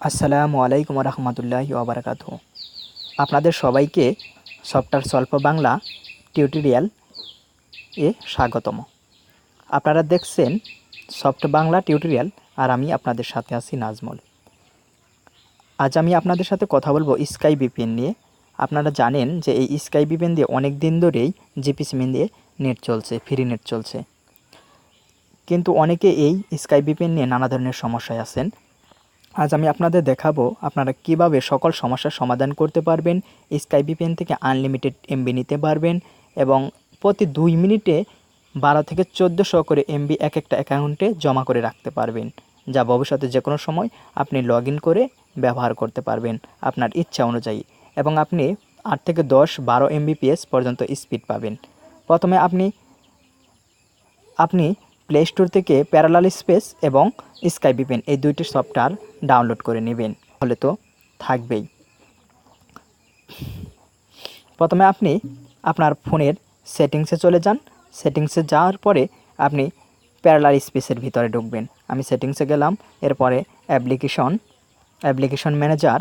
আসসালামু আলাইকুম রহমতুল্লাহি ওবরাকাতুহু। আপনাদের সবাইকে সফটওয়্যার স্বল্প বাংলা টিউটোরিয়াল এ স্বাগতম। আপনারা দেখছেন সফট বাংলা টিউটোরিয়াল, আর আমি আপনাদের সাথে আছি নাজমুল। আজ আমি আপনাদের সাথে কথা বলবো স্কাই ভিপিএন নিয়ে। আপনারা জানেন যে এই স্কাই ভিপিএন দিয়ে অনেক দিন ধরেই জিপি সিম দিয়ে নেট চলছে, ফ্রি নেট চলছে, কিন্তু অনেকে এই স্কাই ভিপিএন নিয়ে নানা ধরনের সমস্যায় আছেন। আজ আমি আপনাদের দেখাবো আপনারা কিভাবে সকল সমস্যার সমাধান করতে পারবেন, স্কাই ভিপিএন থেকে আনলিমিটেড এমবি নিতে পারবেন এবং প্রতি 2 মিনিটে 12 থেকে 1400 করে এমবি এক একটা অ্যাকাউন্টে জমা করে রাখতে পারবেন, যা ভবিষ্যতে যে কোনো সময় আপনি লগ ইন করে ব্যবহার করতে পারবেন আপনার ইচ্ছা অনুযায়ী, এবং আপনি 8 থেকে 10-12 এমবিপিএস পর্যন্ত স্পিড পাবেন। প্রথমে আপনি প্লে স্টোর থেকে প্যারালাল স্পেস এবং স্কাই ভিপিএন এই দুইটি সফটওয়্যার ডাউনলোড করে নেবেন, হলে তো থাকবেই। প্রথমে আপনি আপনার ফোনের সেটিংসে চলে যান। সেটিংসে যাওয়ার পরে আপনি প্যারালাল স্পেসের ভিতরে ঢুকবেন। আমি সেটিংসে গেলাম, এরপরে অ্যাপ্লিকেশন ম্যানেজার,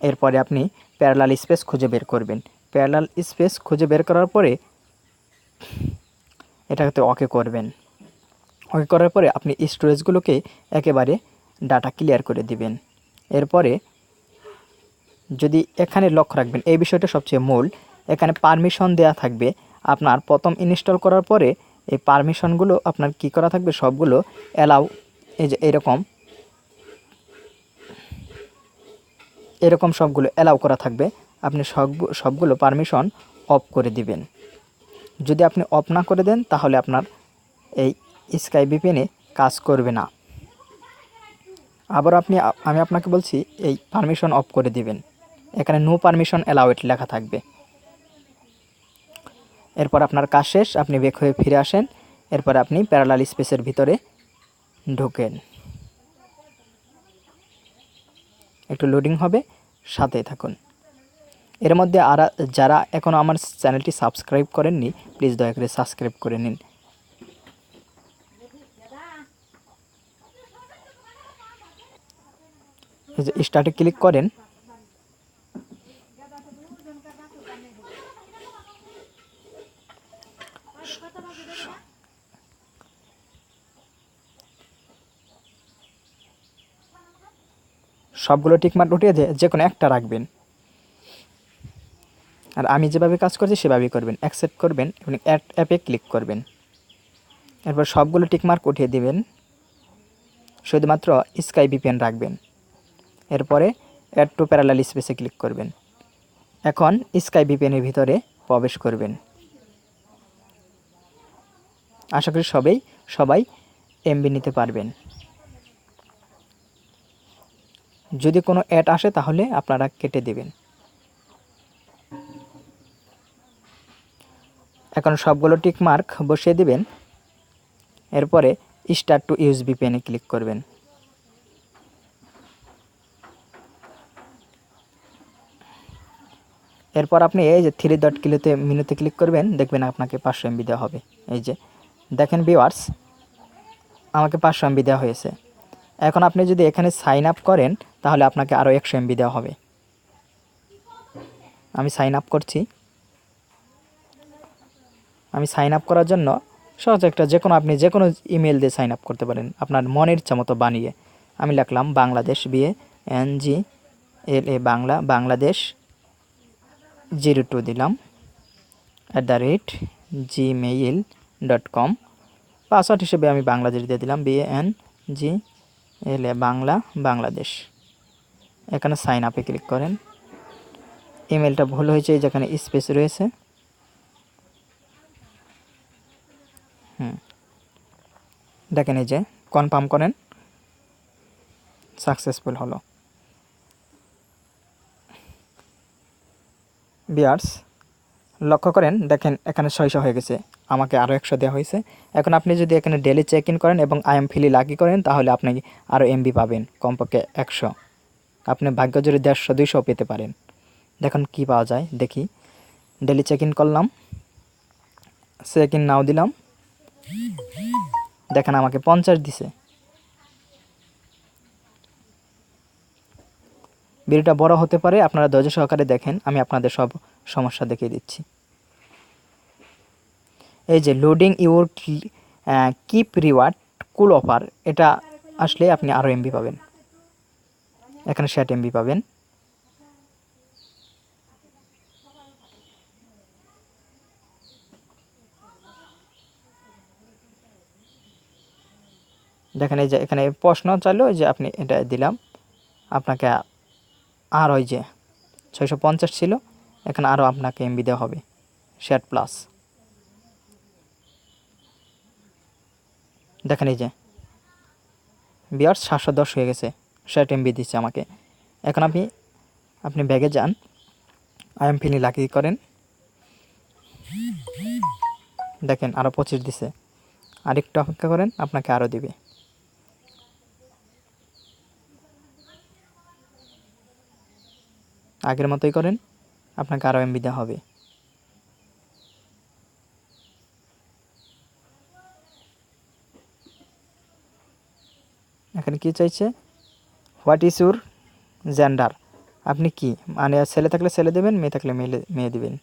এরপরে আপনি প্যারালাল স্পেস খুঁজে বের করবেন। প্যারালাল স্পেস খুঁজে বের করার পরে এটাকে ওকে করবেন। ওকে করার পরে আপনি স্টোরেজগুলোকে একেবারে ডাটা ক্লিয়ার করে দিবেন। এরপরে যদি এখানে লক্ষ্য রাখবেন, এই বিষয়টা সবচেয়ে মূল, এখানে পারমিশন দেয়া থাকবে। আপনার প্রথম ইনস্টল করার পরে এই পারমিশনগুলো আপনার কি করা থাকবে, সবগুলো অ্যালাউ, এই যে এরকম সবগুলো অ্যালাউ করা থাকবে। আপনি সবগুলো পারমিশন অফ করে দিবেন। যদি আপনি অফ না করে দেন তাহলে আপনার এই স্কাই ভিপিএনে কাজ করবে না। আবার আমি আপনাকে বলছি, এই পারমিশন অফ করে দিবেন। এখানে নো পারমিশন অ্যালাউড লেখা থাকবে। এরপর আপনার কাজ শেষ, আপনি ব্যাক হয়ে ফিরে আসেন। এরপর আপনি প্যারালাল স্পেসের ভিতরে ঢোকেন। একটু লোডিং হবে, সাথেই থাকুন। এর মধ্যে যারা এখনও আমার চ্যানেলটি সাবস্ক্রাইব করেননি, প্লিজ দয়া করে সাবস্ক্রাইব করে নিন। এই যে স্টার্টে ক্লিক করেন, সবগুলো টিকমার্ক উঠিয়ে যে কোনো একটা রাখবেন। আর আমি যেভাবে কাজ করছি সেভাবেই করবেন। অ্যাকসেপ্ট করবেন এবং অ্যাপে ক্লিক করবেন। এরপর সবগুলো টিকমার্ক উঠিয়ে দিবেন, শুধুমাত্র স্কাই ভিপিএন রাখবেন। এরপরে অ্যাড টু প্যারালাল স্পেসে ক্লিক করবেন। এখন স্কাই ভিপিএনের ভিতরে প্রবেশ করবেন। আশা করি সবাই এমবি নিতে পারবেন। যদি কোনো অ্যাড আসে তাহলে আপনারা কেটে দেবেন। এখন সবগুলো টিকমার্ক বসিয়ে দিবেন। এরপরে স্টার্ট টু ইউজ ভিপিএনে ক্লিক করবেন। এরপর আপনি এই যে 3 ডট মেনুতে ক্লিক করবেন, দেখবেন আপনাকে 500 এমবি দেওয়া হবে। এই যে দেখেন ভিউয়ার্স, আমাকে 500 এমবি দেওয়া হয়েছে। এখন আপনি যদি এখানে সাইন আপ করেন তাহলে আপনাকে আরও 100 এমবি দেওয়া হবে। আমি সাইন আপ করছি। আমি সাইন আপ করার জন্য সহজ একটা আপনি যে কোনো ইমেল দিয়ে সাইন আপ করতে পারেন, আপনার মনের ইচ্ছা মতো বানিয়ে। আমি লিখলাম বাংলাদেশ, BANGLA বাংলাদেশ 02 দিলাম @gmail.com। পাসওয়ার্ড হিসেবে আমি বাংলাদেশ দিয়ে দিলাম, BANGLA বাংলাদেশ। এখানে সাইন আপে ক্লিক করেন। ইমেলটা ভুল হয়েছে, যেখানে স্পেস রয়েছে। দেখেন এই যে কনফার্ম করেন, সাকসেসফুল হলো। ভিউয়ার্স লক্ষ্য করেন, দেখেন এখানে 600 হয়ে গেছে, আমাকে আরও 100 দেওয়া হয়েছে। এখন আপনি যদি এখানে ডেলি চেক ইন করেন এবং আই এম ফ্রি লাকি করেন তাহলে আপনি আরও এমবি পাবেন, কমপক্ষে 100। আপনি ভাগ্য জুড়ে 150-200 পেতে পারেন। দেখুন কি পাওয়া যায়, দেখি। ডেলি চেক ইন করলাম, চেক ইন নাও দিলাম, দেখেন আমাকে 50 দিছে। ভিডিওটা বড় হতে পারে, আপনারা ধৈর্য সহকারে দেখেন, আমি আপনাদের সব সমস্যা দেখিয়ে দিচ্ছি। এই যে loading your keep reward cool offer, এটা আসলে আপনি আরও এমবি পাবেন। এখানে 60 এমবি পাবেন। দেখেন এই যে এখানে প্রশ্ন চাইলো, যে আপনি এটা দিলাম, আপনাকে আর ওই যে 650 ছিল, এখানে আরও আপনাকে এমবি দেওয়া হবে 60 প্লাস। দেখেন এই যে ভিউয়ার্স 710 হয়ে গেছে, 60 এমবি দিচ্ছে আমাকে। এখন আপনি ব্যাগে যান, আই এম ফিনি লাকি করেন, দেখেন আরও 25 দিছে। আরেকটু অপেক্ষা করেন, আপনাকে আরও দিবে। আগের মতোই করেন, আপনাকে আরও এমবি দেওয়া হবে। এখানে কি চাইছে, হোয়াট ইজ ইউর জেন্ডার, আপনি কি মানে ছেলে থাকলে ছেলে দেবেন, মেয়ে থাকলে মেয়ে দেবেন।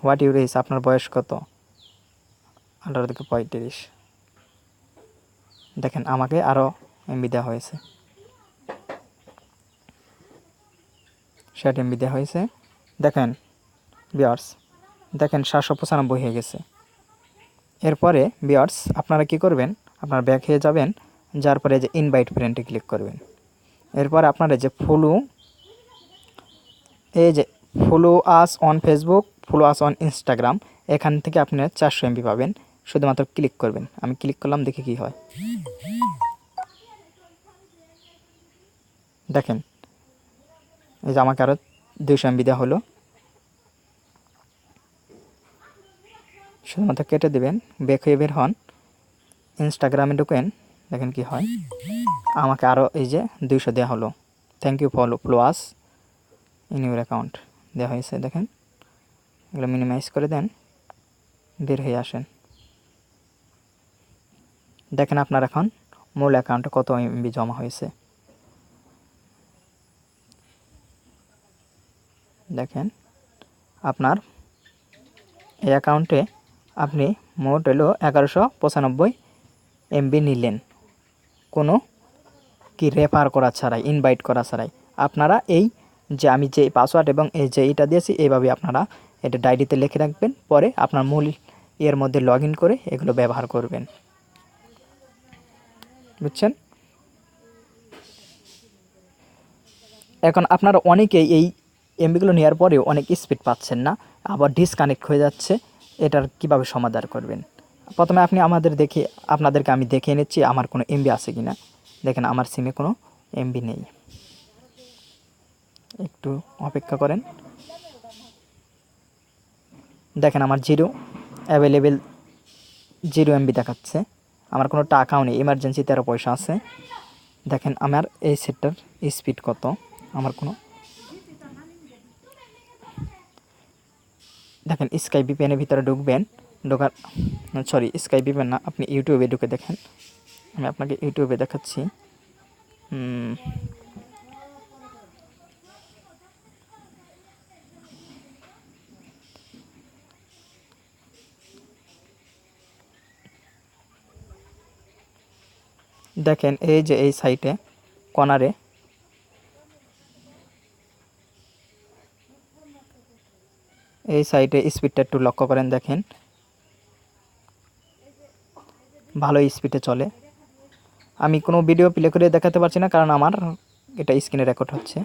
হোয়াট ইউর এজ, আপনার বয়স কত, 18 থেকে 35। দেখেন আমাকে আরও এমবি দেওয়া হয়েছে, 60 এমবি দেওয়া হয়েছে। দেখেন ভিউয়ার্স, দেখেন 795 হয়ে গেছে। এরপরে ভিউয়ার্স আপনারা কি করবেন, আপনারা ব্যাক হয়ে যাবেন, যার পরে যে ইনভাইট ফ্রেন্ডে ক্লিক করবেন। এরপর আপনারা যে এই যে follow us on Facebook, follow us on Instagram, এখান থেকে আপনারা 400 এমবি পাবেন। শুধুমাত্র ক্লিক করবেন, আমি ক্লিক করলাম, দেখি কি হয়। দেখেন এই যে আমাকে আরও 200 এমবি দেওয়া হলো। শুধুমাত্র কেটে দেবেন, ব্যাক হয়ে বের হন, ইনস্টাগ্রামে ঢুকেন, দেখেন কি হয়। আমাকে আরও এই যে 200 দেওয়া হলো। Thank you follow us in your account দেওয়া হয়েছে। দেখেন এগুলো মিনিমাইজ করে দেন, বের হয়ে আসেন। দেখেন আপনার এখন মূল অ্যাকাউন্টে কত এমবি জমা হয়েছে। দেখেন আপনার এই অ্যাকাউন্টে আপনি মোট হলো 1195 এমবি নিলেন, কোনো কি রেফার করা ছাড়াই, ইনভাইট করা ছাড়াই। আপনারা এই যে আমি যে পাসওয়ার্ড এবং এই যে এটা দিয়েছি, এইভাবে আপনারা এটা ডায়েরিতে লিখে রাখবেন, পরে আপনার মূল এর মধ্যে লগ ইন করে এগুলো ব্যবহার করবেন, বুঝছেন। এখন আপনারা অনেকেই এই এমবিগুলো নেওয়ার পরেও অনেক স্পিড পাচ্ছেন না, আবার ডিসকানেক্ট হয়ে যাচ্ছে। এটার কিভাবে সমাধান করবেন, প্রথমে আপনি আপনাদেরকে আমি দেখিয়ে নিচ্ছি আমার কোনো এমবি আছে কি না। দেখেন আমার সিমে কোনো এমবি নেই, একটু অপেক্ষা করেন। দেখেন আমার অ্যাভেলেবেল 0 এমবি দেখাচ্ছে, আমার কোনো টাকাও নেই, ইমার্জেন্সি 13 পয়সা আছে। দেখেন আমার এই সেটটার স্পিড কত, আমার কোনো, দেখেন স্কাই ভিপিএনের ভিতরে ঢুকবেন, স্কাই ভিপিএন না, আপনি ইউটিউবে ঢুকে দেখেন, আমি আপনাকে ইউটিউবে দেখাচ্ছি। দেখেন এই যে এই সাইটে কর্নারে এই সাইটে স্পিডটা একটু লক্ষ্য করেন, দেখেন ভালো স্পিডে চলে। আমি কোনো ভিডিও প্লে করে দেখাতে পারছি না, কারণ আমার এটা স্ক্রিনে রেকর্ড হচ্ছে।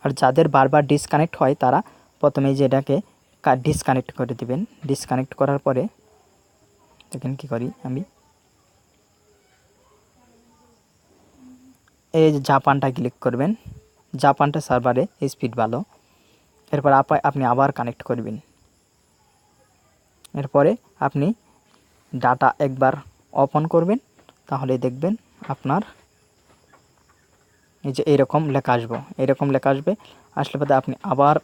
আর যাদের বারবার ডিসকানেক্ট হয় তারা প্রথমে যে এটাকে ডিসকানেক্ট করে দিবেন। ডিসকানেক্ট করার পরে দেখেন কি করি আমি, এই যে জাপানটা ক্লিক করবেন, জাপানটা সার্ভারে স্পিড ভালো। এরপর আপনি আবার কানেক্ট করবেন, এরপরে আপনি ডাটা একবার ওপেন করবেন, তাহলে দেখবেন আপনার এই যে এরকম লেখা আসবে, আসলে পরে আপনি আবার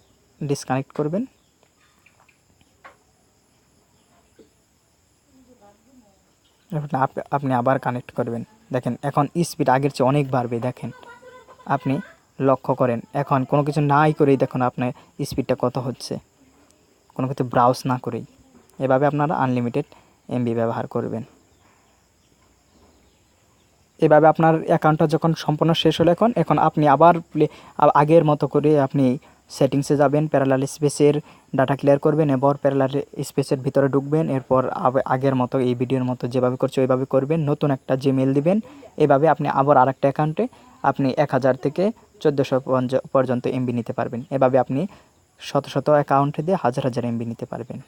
ডিসকানেক্ট করবেন। আপনি আবার কানেক্ট করবেন, দেখেন এখন স্পিড আগের চেয়ে অনেক বাড়বে। দেখেন আপনি লক্ষ্য করেন। এখন কোনো কিছু নাই করেই দেখুন আপনার স্পিডটা কত হচ্ছে, কোনো কিছু ব্রাউজ না করেই। এভাবে আপনারা আনলিমিটেড এমবি ব্যবহার করবেন। এভাবে আপনার অ্যাকাউন্টটা যখন সম্পূর্ণ শেষ হলো, এখন আপনি আবার আগের মতো করে আপনি সেটিংসে যাবেন, প্যারালাল স্পেসের ডাটা ক্লিয়ার করবেন, এবার প্যারালাল স্পেসের ভিতরে ঢুকবেন। এরপর আগের মতো এই ভিডিওর মতো যেভাবে করছে ওইভাবে করবেন, নতুন একটা জিমেল দিবেন। এভাবে আপনি আবার আরেকটা অ্যাকাউন্টে আপনি 1000 থেকে 1400 পর্যন্ত এমবি নিতে পারবেন। এভাবে আপনি শত শত অ্যাকাউন্টে দিয়ে হাজার হাজার এমবি নিতে পারবেন।